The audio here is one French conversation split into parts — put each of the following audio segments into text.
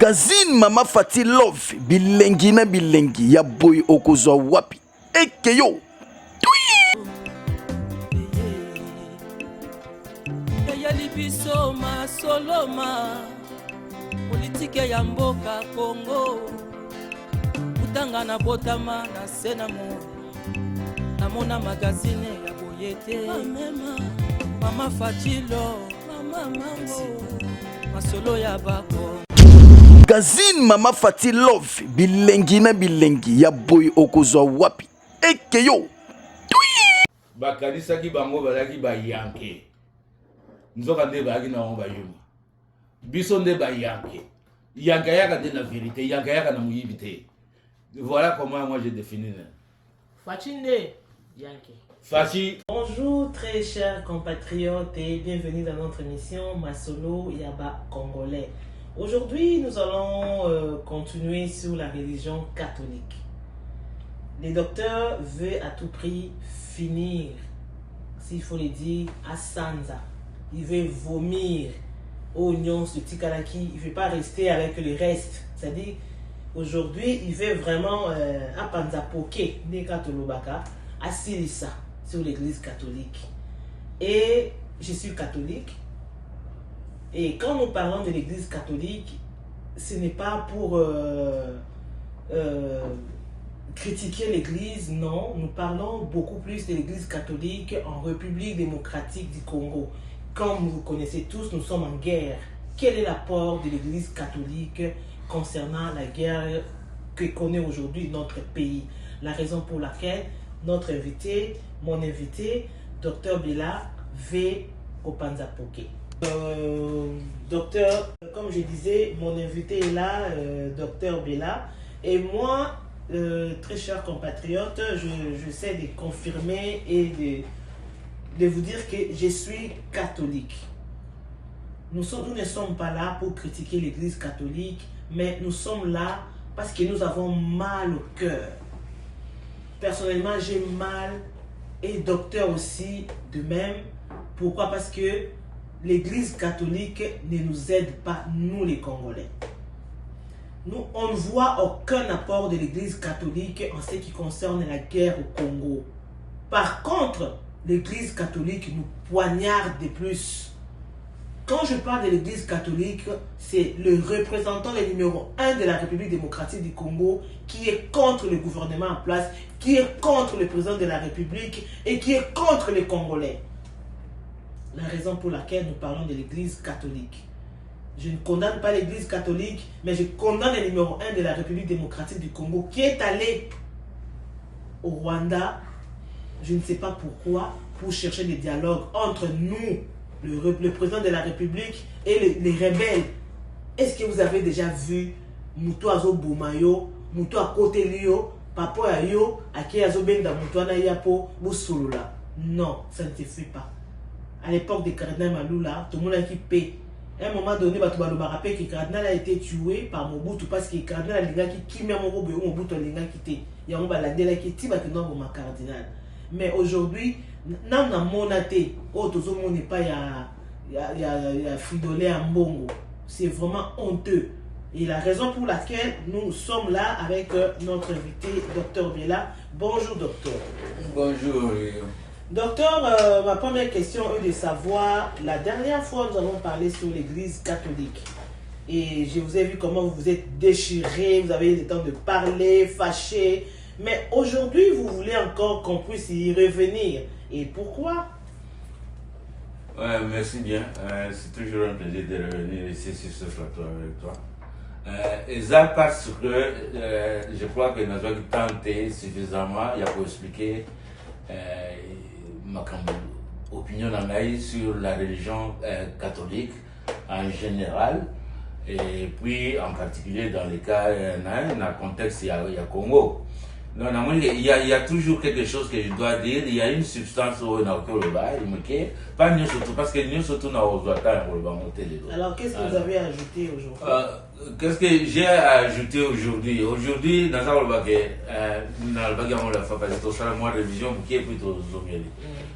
Gazine Mama Fati Love bilengi na bilengi ya boy okozwa wapi ekeyo ya libiso masoloma politike ya mboka Kongo utanga na botama na senamo namona magazine ya boyete Mama Fati Love mama mambo masolo ya bako Gazine Mama Fati Love bilengi na bilengi ya boy okozwa wapi ekeyo bakanisaki bango balaki bayanke nzoka nde bayaki na bango bayuma biso nde bayanke yanka yaka nde na vérité yanka yaka na moyibi te. Voilà comment moi j'ai défini Fati nde yanke Fati. Bonjour très chers compatriotes et bienvenue dans notre émission Masolo Yaba Congolais. Aujourd'hui, nous allons continuer sur la religion catholique. Le docteur veut à tout prix finir, s'il faut le dire, à Sanza. Il veut vomir au Nyon de Tikalaki. Il ne veut pas rester avec le reste. C'est-à-dire, aujourd'hui, il veut vraiment à Panzapoke, Nekatolobaka, à Silissa, sur l'église catholique. Et je suis catholique. Et quand nous parlons de l'église catholique, ce n'est pas pour critiquer l'église, non. Nous parlons beaucoup plus de l'église catholique en République démocratique du Congo. Comme vous connaissez tous, nous sommes en guerre. Quel est l'apport de l'église catholique concernant la guerre que connaît aujourd'hui notre pays? La raison pour laquelle notre invité, mon invité, Dr Bella, V. Opanzapoke. Docteur, comme je disais, mon invité est là, Dr Bella, et moi, très chers compatriotes, je sais de confirmer et de vous dire que je suis catholique. Nous ne sommes pas là pour critiquer l'église catholique, mais nous sommes là parce que nous avons mal au cœur. Personnellement, j'ai mal, et docteur aussi de même. Pourquoi? Parce que l'église catholique ne nous aide pas, nous les Congolais. Nous, on ne voit aucun apport de l'église catholique en ce qui concerne la guerre au Congo. Par contre, l'église catholique nous poignarde de plus. Quand je parle de l'église catholique, c'est le représentant le numéro 1 de la République démocratique du Congo qui est contre le gouvernement en place, qui est contre le président de la République et qui est contre les Congolais. La raison pour laquelle nous parlons de l'église catholique. Je ne condamne pas l'église catholique, mais je condamne le numéro 1 de la République démocratique du Congo qui est allé au Rwanda, je ne sais pas pourquoi, pour chercher des dialogues entre nous, le président de la République et les rebelles. Est-ce que vous avez déjà vu Moutou Azo Boumayo, Moutou à côté Lio, Papo Ayo, Ake Azo Benda Moutou Anayapo, Bousouloula? Non, ça ne se fait pas. À l'époque de Cardinal Maloula, tout le monde a qui paie. À un moment donné, tu vas rappeler que Cardinal a été tué par Mobutu parce que Cardinal a dit qu'il y a Mobutu a quitté. Il y a un baladé qui est Cardinal. Mais aujourd'hui, nous avons monaté. Tout le monde n'est pas fridolé en bongo. C'est vraiment honteux. Et la raison pour laquelle nous sommes là avec notre invité, Dr Bella. Bonjour, docteur. Bonjour. Docteur, ma première question est de savoir, la dernière fois nous avons parlé sur l'église catholique et je vous ai vu comment vous vous êtes déchiré, vous avez eu le temps de parler, fâché, mais aujourd'hui vous voulez encore qu'on puisse y revenir. Et pourquoi? Ouais, merci bien, c'est toujours un plaisir de revenir ici sur ce plateau avec toi. Et ça parce que je crois que nous avons tenté suffisamment, il y a pour expliquer ma opinion sur la religion catholique en général et puis en particulier dans le cas dans le contexte il y a Congo. Donc il y a toujours quelque chose que je dois dire. Il y a une substance au Naokoloba, pas nous surtout parce que nous surtout nous Alors qu'est-ce que vous avez ajouté aujourd'hui? Qu'est-ce que j'ai ajouté aujourd'hui? Aujourd'hui, dans la religion qui est plutôt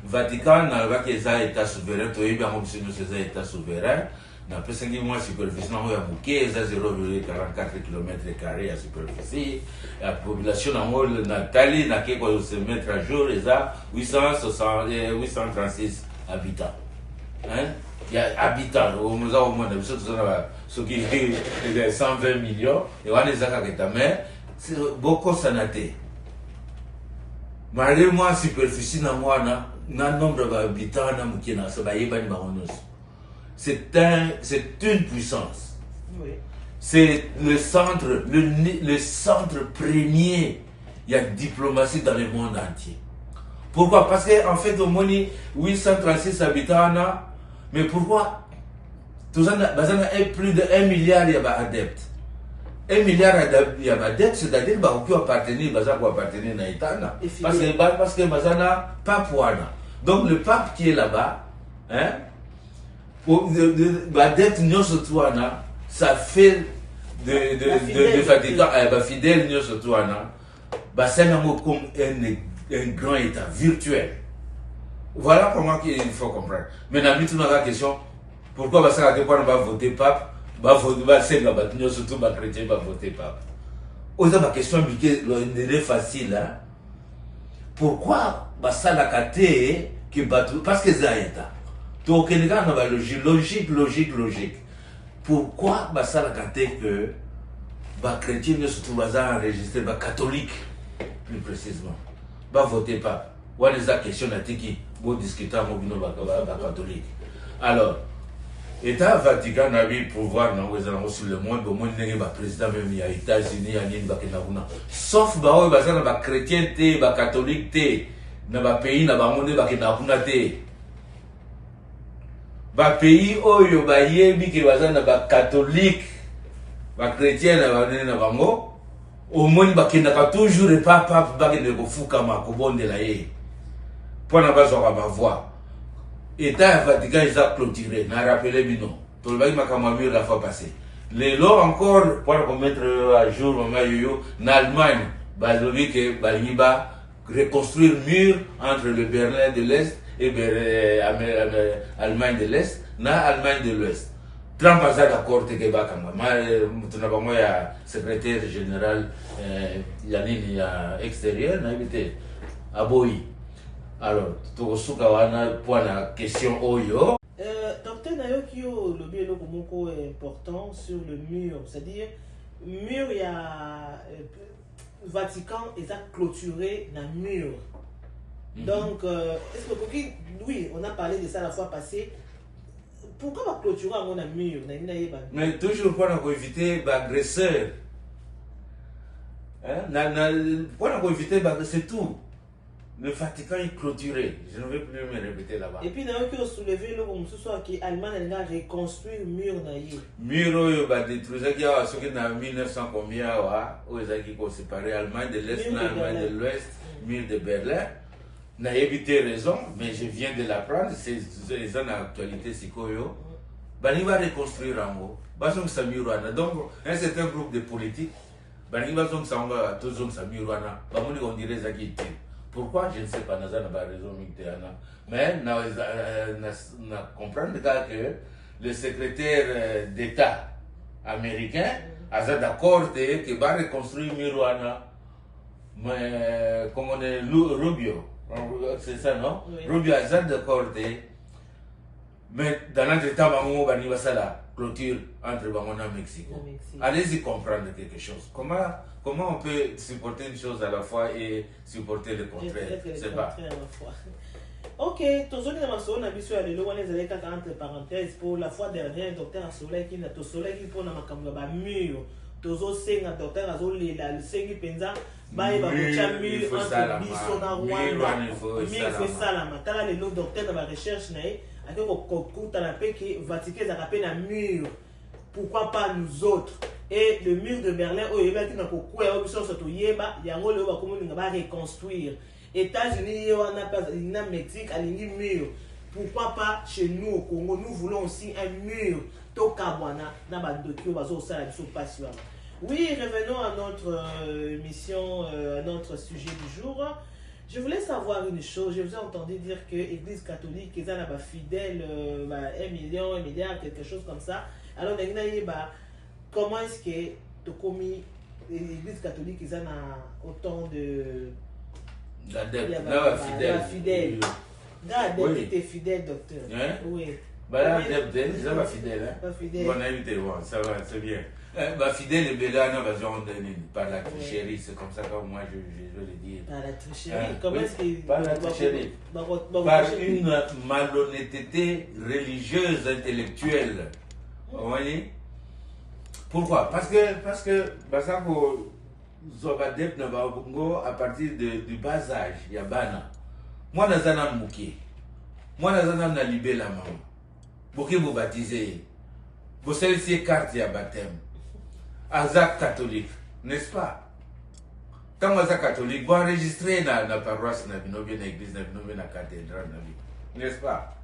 Vatican, dans le État souverain, État souverain, napesa ngi mwa superficie nango ya moke eza 0,44 km² ya superficie ya population nango natali nake se mettre à jour eza 836 habitants. Hein? Il y a habitants, au moins de ce qui est 120 millions, et on les a mais c'est beaucoup sanaté. Malgré moi, superficie na moi na nombre d'habitants na mukina ça va yeba ni baronos. C'est une puissance. Oui. C'est le centre premier il y a diplomatie dans le monde entier. Pourquoi? Parce qu'en fait au moins 836 habitants na, mais pourquoi tout ça a plus de 1 milliard d'adeptes. 1 milliard d'adeptes, c'est-à-dire qui appartenir à l'État. Parce que Bazana pape wana. Donc le pape qui est là-bas, hein, d'adeptes surtout ça fait de fatigants, fidèles surtout c'est comme un grand État virtuel. Voilà comment il faut comprendre. Maintenant, la question, pourquoi ça va voter pape, surtout les chrétiens va voter pape. Osa ma question est facile. Hein? Pourquoi ça la kate que parce que ça est là. Donc il y a une logique. Pourquoi ça la kate que les chrétiens surtout enregistré les catholiques plus précisément va voter pape. Ou les questions qui vont discuter avec les catholiques. Alors État Vatican a eu pouvoir sur le monde, au moins il y a président même il y a États-Unis, il y a sauf les chrétiens, les catholiques, les pays, les pays où il y a des catholiques, les chrétiens, au moins il y a toujours les papes qui sont pour ne pas avoir ma voix. État Vatican ils ont clôturé, n'a rappelé Bino. Tout le monde m'a la fois passée. Les lois encore pour mettre à jour maman yoyo, en Allemagne, balobi que baliba reconstruire mur entre le Berlin de l'Est et Allemagne de l'Est, na Allemagne de l'Ouest. Trump a d'accord que bakamba. Tu n'as pas moi secrétaire général Yanine extérieur n'a évité à Boyi. Alors, pour la question Oyo. Docteur Nayokio, le bien important sur le mur, c'est-à-dire, mur, il y a Vatican, ils ont clôturé le mur. Donc, est-ce que, oui, on a parlé de ça la fois passée. Pourquoi on va clôturer un mur? Mais toujours pour éviter l'agresseur. Pour éviter, c'est tout. Le Vatican est clôturé. Je ne vais plus me répéter là-bas. Et puis, il y a qui soulevé le moment que l'Allemagne a reconstruit le mur. Le mur a détruit. Il y a ceux qui ont 1900 combien, où ils ont séparé l'Allemagne de l'Est, l'Allemagne de l'Ouest, mur de Berlin. N'a évité raison, mais je viens de l'apprendre. C'est en actualité, c'est quoi? Il va reconstruire en haut. Donc, un certain groupe de politiques, il va toujours on dirait que pourquoi? Je ne sais pas, nous avons raison, mais nous comprenons que le secrétaire d'État américain a d'accord qu'il va reconstruire Mirouana, mais comme on est Rubio, c'est ça, non? Oui. Rubio a d'accord, mais dans notre temps, on va la clôture entre Bamona et Mexique. Allez-y comprendre quelque chose. Comment on peut supporter une chose à la fois et supporter le contraire? C'est pas. Ok, tous les gens qui sont allés entre parenthèses pour la fois dernière, docteur Soleil qui n'a pas Soleil qui pour na makambo ba mur. Tozo senga docteur azolela le sengi penza ba ba kocha mur entre biso na Rwanda. Mur fait salama. Tala le docteur na recherche na avec le Vatican a rappelé un mur. Pourquoi pas nous autres? Et le mur de Berlin, il y a un reconstruire. États-Unis, il y a un Mexique, il y a un mur. Pourquoi pas chez nous au Congo? Nous voulons aussi un mur. Oui, revenons à notre émission, à notre sujet du jour. Je voulais savoir une chose. Je vous ai entendu dire que l'Église catholique, ils ont fidèles, 1 million, 1 milliard, quelque chose comme ça. Alors, comment est-ce que l'Église catholique, ils ont autant de... L'adepte, fidèle. L'adepte Oui. était fidèle, docteur. Hein? Oui. Bah là, l'adepte, ils sont pas fidèles. Hein? Pas fidèle. Bon invité, bon, ça va, c'est bien. Bah, fidèle et Bella, non, bah, par la tricherie, c'est comme ça que moi je veux le dire. Par la tricherie. Hein? Comment Oui, est-ce qu'il... par la tricherie. Par une malhonnêteté religieuse, intellectuelle. Vous voyez? Pourquoi? Parce que, Basako Zobadep Nababungo, à partir du bas âge, il y a Bana. Moi, Nazana Mouki. Moi, Nazana Nalibé la maman. Mouki vous baptisez. Vous savez si carte à baptême. Azak catholique, n'est-ce pas? Quand Azak catholique, vous enregistrez dans la paroisse, dans l'église, dans la cathédrale, n'est-ce pas?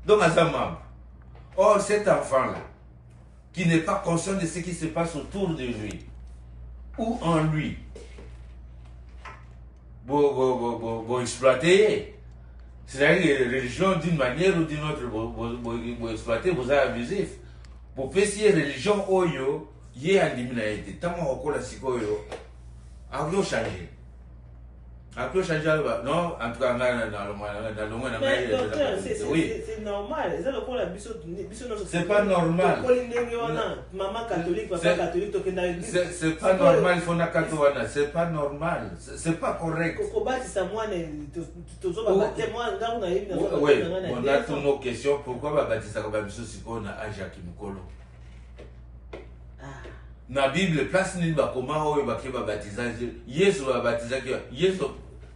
Donc, Azak membre. Or, cet enfant-là, qui n'est pas conscient de ce qui se passe autour de lui, ou en lui, vous exploitez. C'est-à-dire que la religion, d'une manière ou d'une autre, vous exploitez, vous êtes abusif. Vous faites religion, oyo, yé en liminaïté. Tant qu'on a si koyo, a changé. Un peu changer, non, en tout cas, dans le moins, mais docteur, c'est normal. C'est pas normal. Maman catholique, papa catholique, c'est pas normal, il faut na katoana. C'est pas normal. C'est pas correct. Oui, on a toutes nos questions. Pourquoi baptiser comme Babiso si on a Ajaki Mukolo? Na Bible, place ni bakoma oyo bakeba baptiser. Yesu ba baptiser Yesu.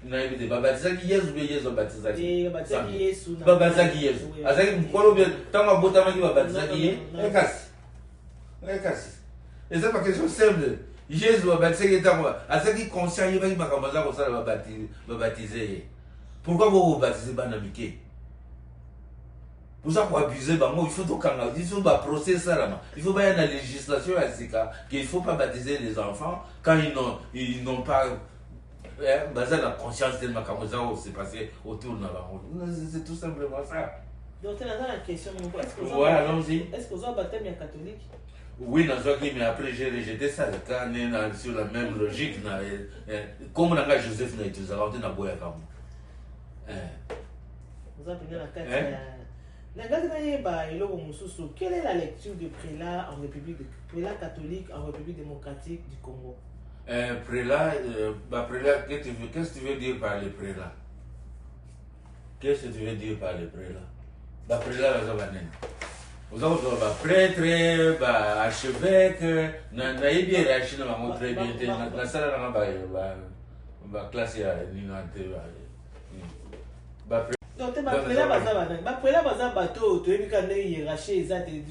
Na ibide babazaki Yesu be Yesu batizaki babazaki Yesu azaki mukolo be tanga botama ki babazaki ye ekasi eza pas question simple Yesu babazaki tanga azaki conscient ye ba makambaza ko sala babatiser pourquoi vous baptiser bana mike vous avez abusé bango il faut donc il faut ba procès ça il faut ba la législation à sika qu'il faut pas baptiser les enfants quand ils n'ont pas basé la conscience tellement comme ça s'est passé autour de la c'est tout simplement ça. Donc tu as la question est-ce que ouais, allons-y. Est-ce que vous avez baptême catholique? Oui, mais après j'ai rejeté ça quand on est sur la même logique comme on a Joseph n'a été avancé dans boya comme vous avez la carte. Quelle est la lecture de prélat en République prélat catholique en République démocratique du Congo? Prélat, qu'est-ce que tu veux dire par les prélats? Qu'est-ce que tu veux dire par les prélats? Prélat, vous avez prêtre, archevêque, naïbi et archi, on très bien, la salle va classer à l'inventé. Donc, je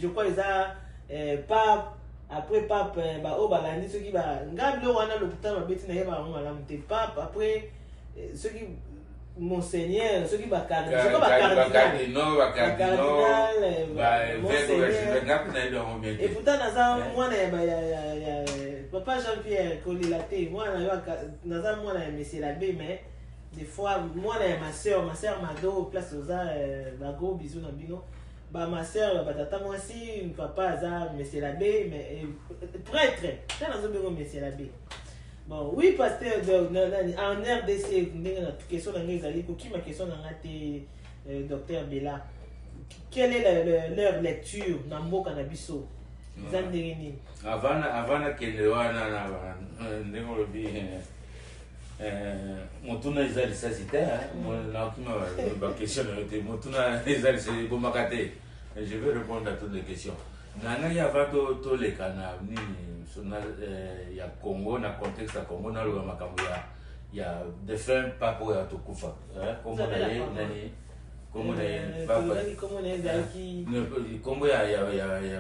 crois qu'ils ont pape. Après pape au balandi ceux qui va ngablo wana l'hôpital mabeti na yeba on malamu te pape après ceux qui monseigneur ceux qui va cardinal et pourtant naza mwana ya papa Jean-Pierre Kolilate mwana naza mwana ya monsieur l'abbé mais des fois mwana ya ma sœur Mado place aux ba gros bisous na bino. Ma soeur, moi aussi, papa, monsieur l'abbé, mais prêtre, monsieur l'abbé. Bon, oui, pasteur, en RDC, question ma question docteur Bella. Quelle est leur lecture dans le Cannabiso? Avant que Motuna izali sasite na ma question Motuna izali c'est bomakate. Je vais répondre à toutes les questions. Nana ya vato to le kana nini sona ya Congo na contexte ya Congo na lo makambo ya défunt papo ya tokufa comme on a nani comme on a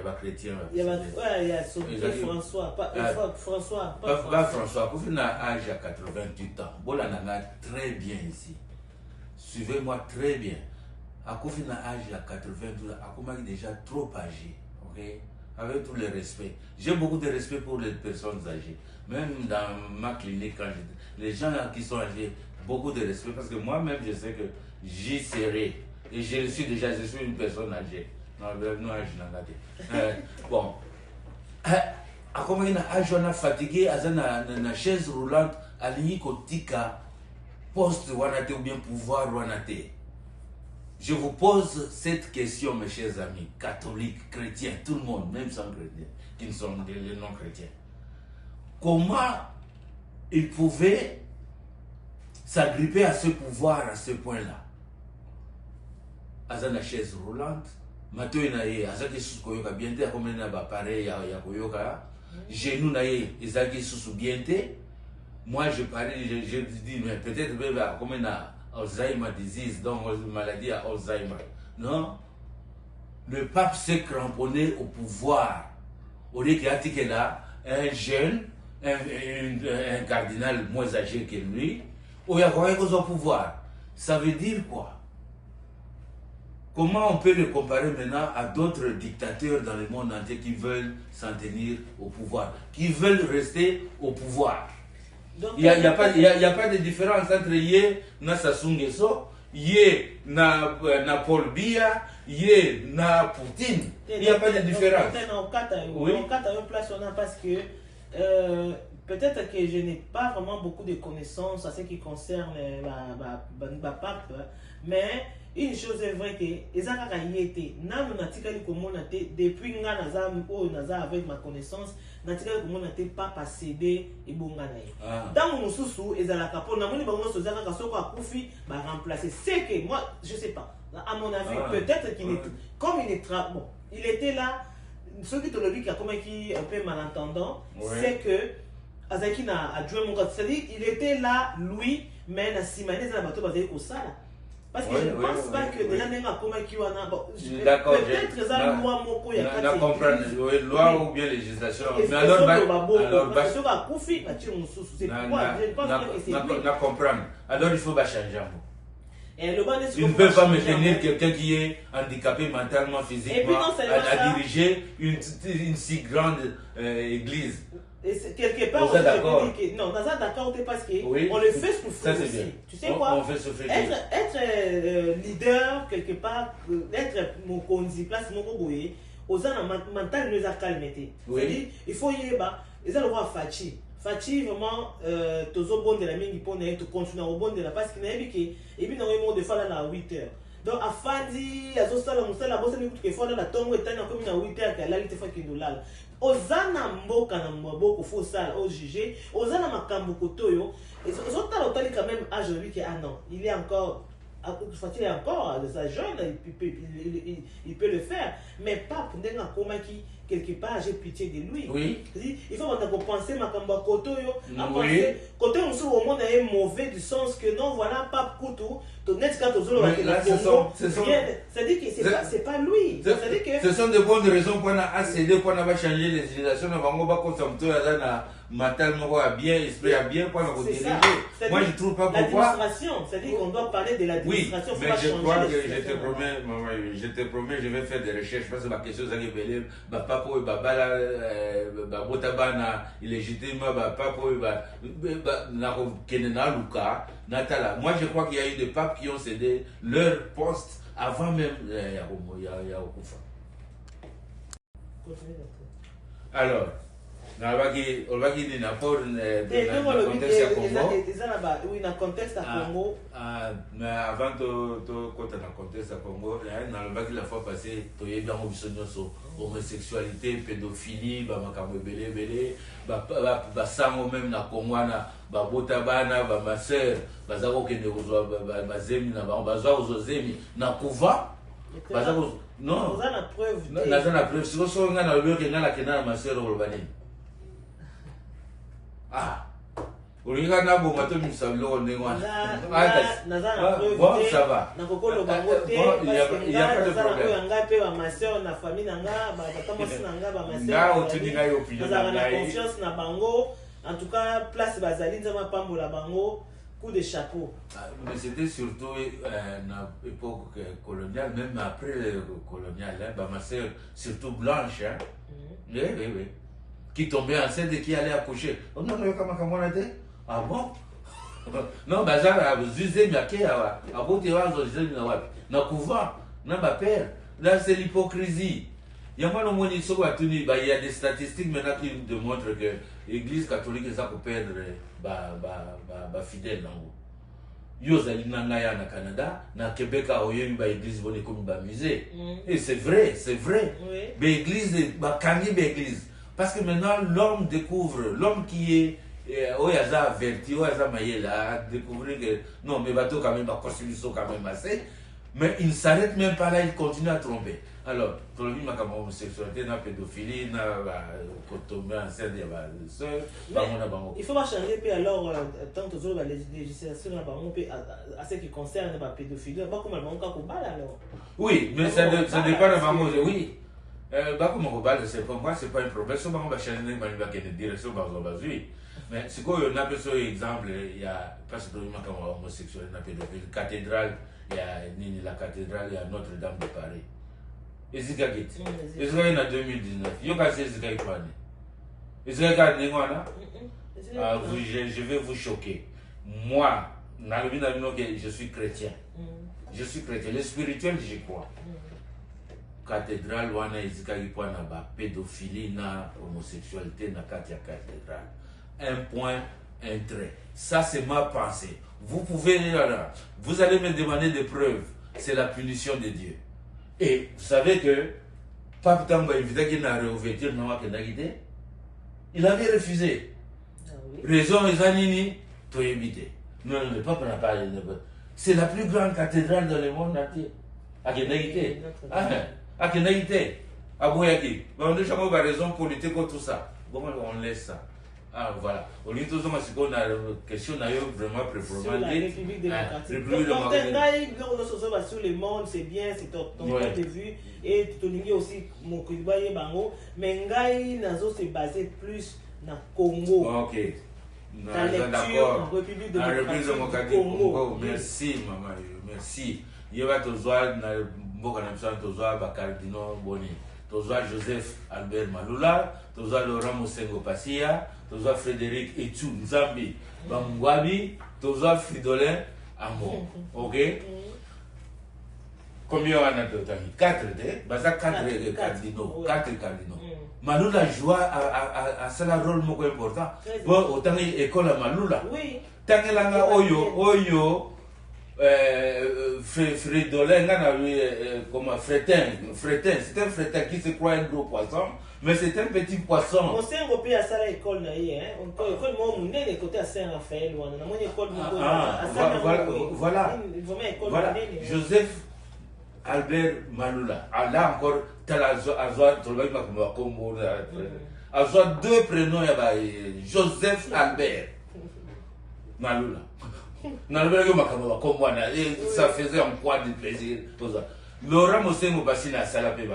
ba chrétien il y a François François pour finir à âge à 88 ans bola nana très bien ici suivez-moi très bien à Koufina âge à 82 ans à déjà trop âgé ok avec tout le respect. J'ai beaucoup de respect pour les personnes âgées. Même dans ma clinique, quand les gens qui sont âgés, beaucoup de respect parce que moi-même, je sais que j'y serai. Et je le suis déjà, je suis une personne âgée. Non, non, bon. Comment il a fatigué, na chaise roulante, à kotika, poste wanate ou bien pouvoir wanate. Je vous pose cette question, mes chers amis, catholiques, chrétiens, tout le monde, même sans chrétiens, qui ne sont des non-chrétiens. Comment ils pouvaient s'agripper à ce pouvoir à ce point-là? Azana chaise roulante, mato inaye, azaki sous koyoka biente, a comme na pareil ya koyoka, genou naye, ezaki sous biente. Moi je parie, je dis, mais peut-être comme na Alzheimer disease, donc maladie à Alzheimer. Non, le pape s'est cramponné au pouvoir. Au lieu qu'il y a là un jeune, un cardinal moins âgé que lui, où il y a quoi au pouvoir. Ça veut dire quoi? Comment on peut le comparer maintenant à d'autres dictateurs dans le monde entier qui veulent s'en tenir au pouvoir, qui veulent rester au pouvoir? Donc, il n'y a pas de différence entre Yé na Sassou Nguesso, Yé na Paul Biya, Yé na Poutine. Il n'y a pas de différence. Oui. Parce que peut-être que je n'ai pas vraiment beaucoup de connaissances à ce qui concerne le pape, mais une chose est vraie que les Akaka y étaient. Depuis que Naza avec ma connaissance, je pas passé et bon. Dans mon sous et à la capone, remplacer. C'est que moi, je ne sais pas. À mon avis, peut-être qu'il est. Comme il est bon, il était là. Ce qui te le dit qui a comme qui un peu malentendant, c'est que Azaki n'a adjoint mon gars. C'est-à-dire il était là, lui, mais na Simané na bateau basé au sala. Parce que je ne pense pas que les gens n'aient pas comme qui ont peut-être ça loi moko ya kati. Na comprendre loi ou bien législation. Mais alors parce que à Koufi a tiré mon sous. C'est pourquoi je pense que c'est na comprendre. Alors il faut pas changer. Et le il ne peut pas me tenir quelqu'un qui est handicapé mentalement, physiquement, à diriger une si grande église. Et quelque part, je veux dire que non, dans ça d'accord, parce qu'on le fait souffrir aussi. Tu sais quoi? Être leader quelque part, être mon conduit place, mon gogoye, aux gens mental nous a calmé. C'est-à-dire, il faut y aller bas. Ils ont le voir Fachi. Fachi vraiment, tozo bon de la mine, il peut être continuer au bon de la parce qu'il n'a pas dit et puis dans le monde de faire à 8 heures. Donc, à Fadi, à Zostala, la bosse n'écoute que fois la tombe est comme une 8 heures qu'elle a été fait qu'il nous l'a. Ozana mboka na mboko faut ça au juger ozana makambo kotoyo et ozotala otali quand même âge lui que ah non il est encore il est encore de sa jeune il peut le faire mais pas pour n'enga comment qui quelque part j'ai pitié de lui. Oui. Il faut maintenant penser makambo kotoyo à penser côté on se au monde est mauvais du sens que non voilà pas couteau ton net quand ozolo va c'est-à-dire que c'est pas lui. C'est-à-dire que ce sont de bonnes raisons pour a accéder pour va changer les législations na bango ba consommation ya na mental moko a bien esprit a bien pour ko diriger. Moi je trouve pas pourquoi l'administration, c'est-à-dire qu'on doit parler de l'administration. Oui, mais je crois que je te promets je vais faire des recherches parce que ma question c'est que papa et babala botabana illégitimement papa na kenena luka natala. Moi je crois qu'il y a eu des papes qui ont cédé leur poste avant même Yakufa. Alors on va dire n'importe contexte à Congo. Oui, dans le contexte à Congo. Mais avant de côté dans le contexte à Congo, la fois passée, tu as bien observé homosexualité, pédophilie, makambo belé, basango même na Congo na botabana, ma sœur, bazako kende kozwa bazemi na bazwa ozozemi na kuva. Non, na preuve. Na preuve, si vous avez na lobe ke ngala kena ma sœur olobani. Ah, Olinga na bo mato mi sablo ndengwa. Bon, ça va. Na kokolo bango te. Il y a pas de problème. Nga pe ba ma sœur na famille nga ba tata mosi nga ba ma sœur. Nga otuni nga yo opinion na confiance na bango. En tout cas, place bazali nzama pambola bango. coup de chapeau. Mais c'était surtout une époque coloniale, même après le colonial. Hein, bah, ma soeur, surtout blanche, hein, oui, oui, oui, qui tombait enceinte et qui allait accoucher. Oh non, non, comment on a dit? Ah bon? Non, bah, ça, Zuzé, Miaké, à Boté, na couvent, na ma père. Là, c'est l'hypocrisie. Il y a des statistiques maintenant qui démontrent que l'église catholique est pour perdre fidèles. Yoza inangaya na Canada, na Québec a oyebi ba église bonne comme ba musée. Et c'est vrai, c'est vrai. Oui. Ba église ba kangi ba église parce que maintenant l'homme découvre, l'homme qui est oyaza averti, oyaza mayela a découvert que non mais bateau quand même ba constitution quand même assez. Mais il ne s'arrête même pas là, il continue à tromper. Alors, pour le ma homosexualité, na pédophilie, na tomber enceinte, il y a des sœurs, il faut pas changer, puis alors, tant que la législation, à ce qui concerne la pédophilie, pas comme le alors. Oui, mais ça dépend de maman, oui. Bah, comme on va c'est pas moi, c'est pas un problème. Si on va changer une direction, mais c'est quoi, on a besoin d'exemple, il y a, parce que ma homosexuel, na pédophilie, cathédrale, il y a la cathédrale, il y a Notre-Dame de Paris. Ezika Gate. Ezika en 2019. Yo kasi Ezika Ikwani. Ezika Nengwana. Je vais vous choquer. Moi, je suis chrétien. Je suis chrétien. Le spirituel, j'y crois. Cathédrale, wana Ezika Ikwani, pédophilie, na homosexualité, na cathédrale. Un point, un trait. Ça, c'est ma pensée. Vous pouvez, vous allez me demander des preuves. C'est la punition de Dieu. Et vous savez que Pape Tamba qu'il n'a réouverture, il avait refusé. Ah, oui. Raison, les anini, tu évité. Non, le pape n'a pas. C'est la plus grande cathédrale dans le monde entier. À Kenaïté. À Kenaïté. À Boyaki. On a jamais raison politique contre tout ça. Bon, on laisse ça. Ah, voilà. Au lieu de tout ça, on a une question vraiment sur la République démocratique. Donc, sur le monde, c'est bien, c'est ton point de vue. Et tu as aussi mon Kibaye Bango. Mais Ngai Nazo s'est basé plus dans le Congo. Ok. Ta lecture en République démocratique du Congo. Merci, maman. Merci. Il y a Tozoa, Mboka Namsan, Tozoa, Bakardino, Boni. Tozoa Joseph Albert Malula, Tozoa Laurent Mosengo Passia, Tozoa Frédéric Etu Nzambi Bangwabi, Tozoa Fridolin Amon. Ok? Combien on a total? 4, Baza 4 cardinaux. 4 cardinaux. Malula joue à ça un rôle important. Bon, autant l'école à Malula. Oui. Tangelanga Oyo. Fridolin, comme Fretin, c'est un fretin qui se croit un gros poisson, mais c'est un petit poisson. On sait qu'on peut à ça l'école, on côté à Saint-Raphaël, on a mon école. Voilà. Joseph Albert Malula. Là encore, deux prénoms, Joseph Albert Malula. Ça faisait un poids de plaisir. Laurent Mosengo Bassina Salapé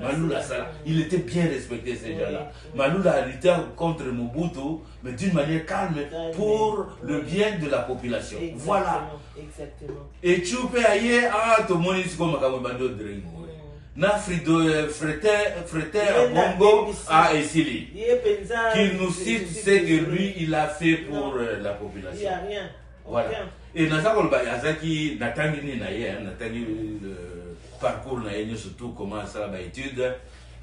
Malula Sala, il était bien respecté ces gens-là. Malula a lutté contre Mobutu, mais d'une manière calme pour le bien de la population. Exactement. Voilà. Exactement. Et tu peux aller à ton monde comme Makamabando de na frère Bongo à Essili. Qu'il nous cite ce que lui il a fait pour la population. Il n'y a rien. Voilà. Et Nazakol Azaki Natangini Naye, Natani le parcours Naye, surtout comment ça va étude,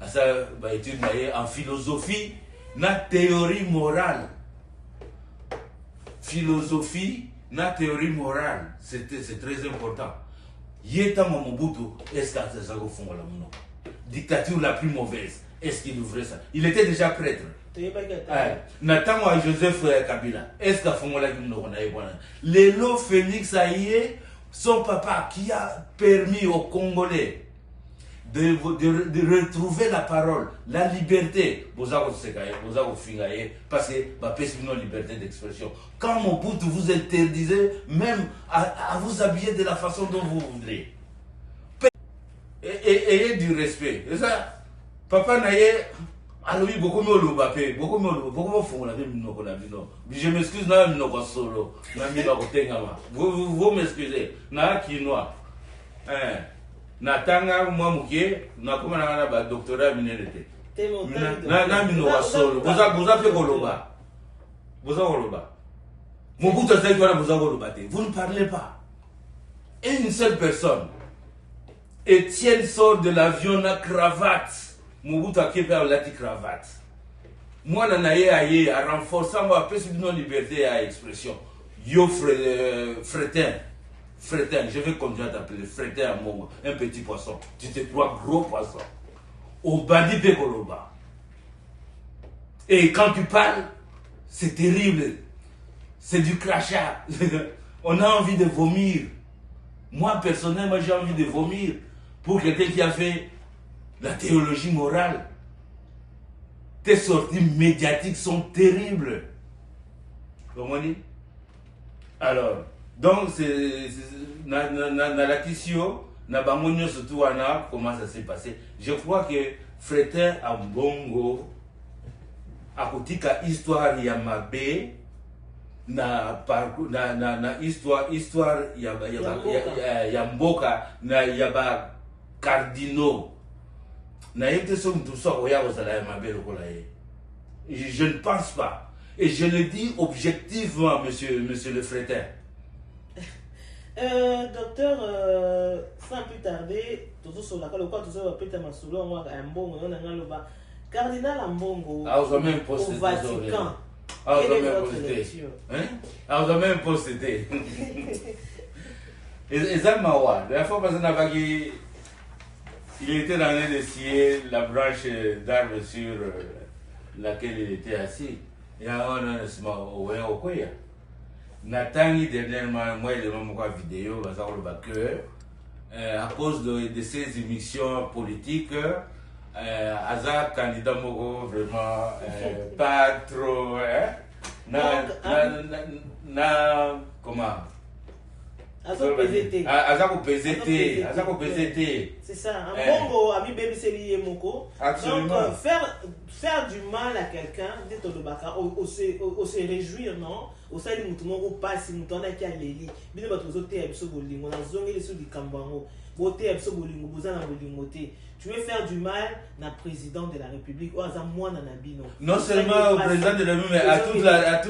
ça va étude Naye en philosophie, na théorie morale. Philosophie, na théorie morale, c'est très important. Yeta Mobutu, est-ce que ça va fond la mono? Dictature la plus mauvaise, est-ce qu'il ouvrait ça? Il était déjà prêtre. Nathan à Joseph Kabila, est-ce qu'il fond la mono? Lélo Félix Aïe, son papa qui a permis aux Congolais de retrouver la parole, la liberté, parce que une liberté d'expression. Quand Mobutu vous interdisait même à vous habiller de la façon dont vous voudrez. Ayez du respect. Et ça, papa Naye, Alors oui, beaucoup mieux le bapé, beaucoup mieux font la vie, je m'excuse, non, solo, vous m'excusez, na quinoa, natanga, moi, mouké, na comme un doctorat minérité. Na minoa solo, vous avez fait Goloba. Vous avez Goloba. Mon bout de temps, vous avez Goloba. Vous ne parlez pas. Et une seule personne, Étienne sort de l'avion à cravate. Mobutu a perd la cravate. Moi, je à renforcer ma possibilité de liberté à expression. Yo Fretin, je vais continuer à t'appeler Fretin à moment, un petit poisson. Tu te crois gros poisson. Au bandit de Goloba. Et quand tu parles, c'est terrible. C'est du crachat. On a envie de vomir. Moi, personnellement, j'ai envie de vomir pour quelqu'un qui a fait la théologie morale. Tes sorties médiatiques sont terribles. Comment on dit? Alors, donc, dans la question, surtout, comment ça s'est passé. Je crois que Fretin Ambongo, à côté de l'histoire Yamabe, na histoire Yamboka, na yaba cardinaux. Je ne pense pas. Et je le dis objectivement, monsieur le Fretin. Docteur, sans plus tarder, Cardinal Ambongo au Vatican. Quelle est votre lecture? Vous avez même posté. Et ça m'a dit, la fois passée, il était dans train de scier la branche d'arbre sur laquelle il était assis. Il y a un peu Nathan, dernièrement, moi, il y a une vidéo, à cause de ces émissions politiques, Azar, candidat Mogo, vraiment pas trop. Comment? Azako PZT. C'est ça. Un bongo, ami baby c'est Moko. Donc, faire du mal à quelqu'un, on se réjouir, non? Au sein du mouton, on passe, mouton qui a l'élite. Bien, on a zongé les sous du Kambango. Tu veux faire du mal au président de la République ou à moi non seulement au président de la République, mais à toute la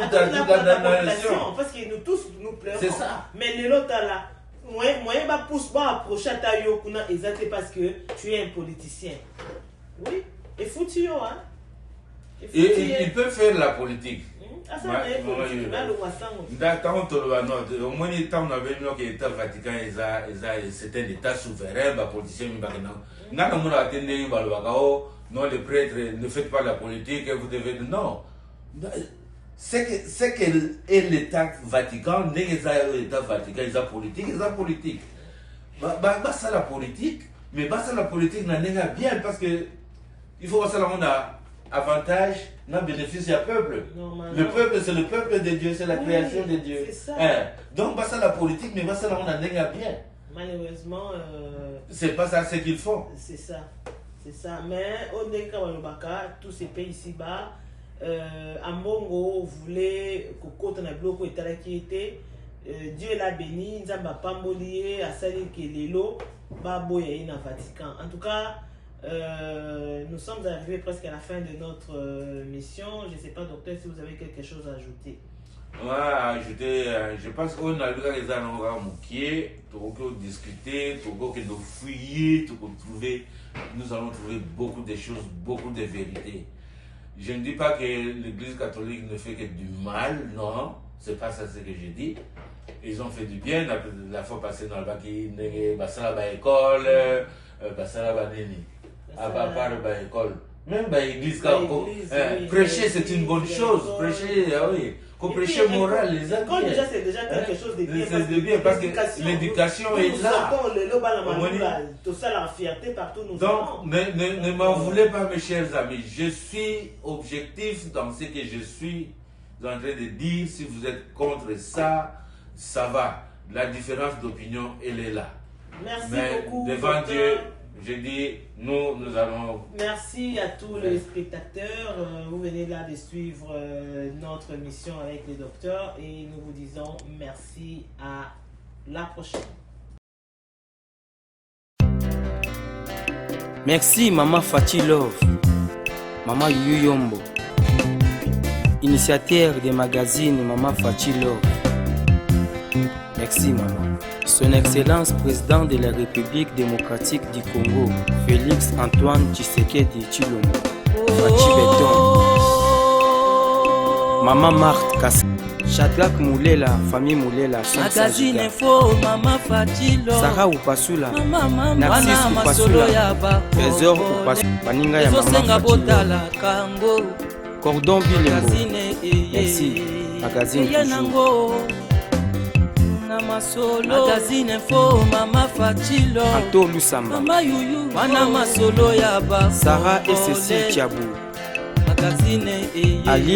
nation. Parce que nous tous nous pleurons. C'est ça. Mais les autres là, moi je pousse pas approcher ta yokuna exactement parce que tu es un politicien. Oui, et foutu hein. Il peut faire la politique. Au moins, on avait que l'État Vatican c'est un État souverain, politicien. Non, les prêtres, ne faites pas la politique, vous devez. Non. C'est que l'État Vatican, l'État Vatican, ils ont politique, ça la politique, mais ça la politique n'a bien parce que il faut voir ça on a avantage, non bénéfice à peuple. Le peuple, c'est le peuple de Dieu, c'est la création de Dieu. Donc, ça la politique, mais ça on a bien. Malheureusement, c'est pas ça ce qu'ils font. C'est ça. Mais au Neka, tous ces pays ici-bas, Ambongo voulait que na bloc qui était Dieu l'a béni, Nzamba Pambolié, Asali Kelelo, Baboya na Vatican. En tout cas, nous sommes arrivés presque à la fin de notre mission. Je ne sais pas, docteur, si vous avez quelque chose à ajouter. Ajouter, je pense qu'on a le les années pour discuter, pour nous fouiller, pour trouver, nous allons trouver beaucoup de choses, beaucoup de vérités. Je ne dis pas que l'Église catholique ne fait que du mal, non, c'est pas ça ce que je dis. Ils ont fait du bien, la fois passée dans le Baki, Bassala école, Bassala Neni, à part l'école. Même l'église, prêcher c'est une bonne chose, prêcher, oui. Qu'on prêcher moral, les amis. C'est déjà quelque chose de bien. C'est de bien parce que l'éducation est là. Tout ça, la fierté partout nous. Donc, ne m'en voulez pas, mes chers amis. Je suis objectif dans ce que je suis en train de dire. Si vous êtes contre ça, ça va. La différence d'opinion, elle est là. Merci mais beaucoup. Devant Dieu, je dis, nous allons... Merci à tous les spectateurs. Vous venez là de suivre notre émission avec les docteurs et nous vous disons merci, à la prochaine. Merci Maman Fati Love, Maman Yuyu Yombo, initiateur des magazines Maman Fati Love. Merci Maman. Son Excellence Président de la République démocratique du Congo, Félix Antoine Tshisekedi Tshilombo, Fati Beton. Maman Marthe Kass, Shadrach Moulela, famille Moulela, Magazine Info, Maman Fati Love, Sarah Upasula, Maman Narcisse Upasula, Trésor Upasula, Baninga ya Maman Fati Love, Cordon Bilembo. Merci. Magazine toujours. Magazine Info, Maman Fati Love, Anto Lusamba, Mama Yuyu, Wana Masolo ya ba Sarah et Cécile Tiabou, Magazine Ali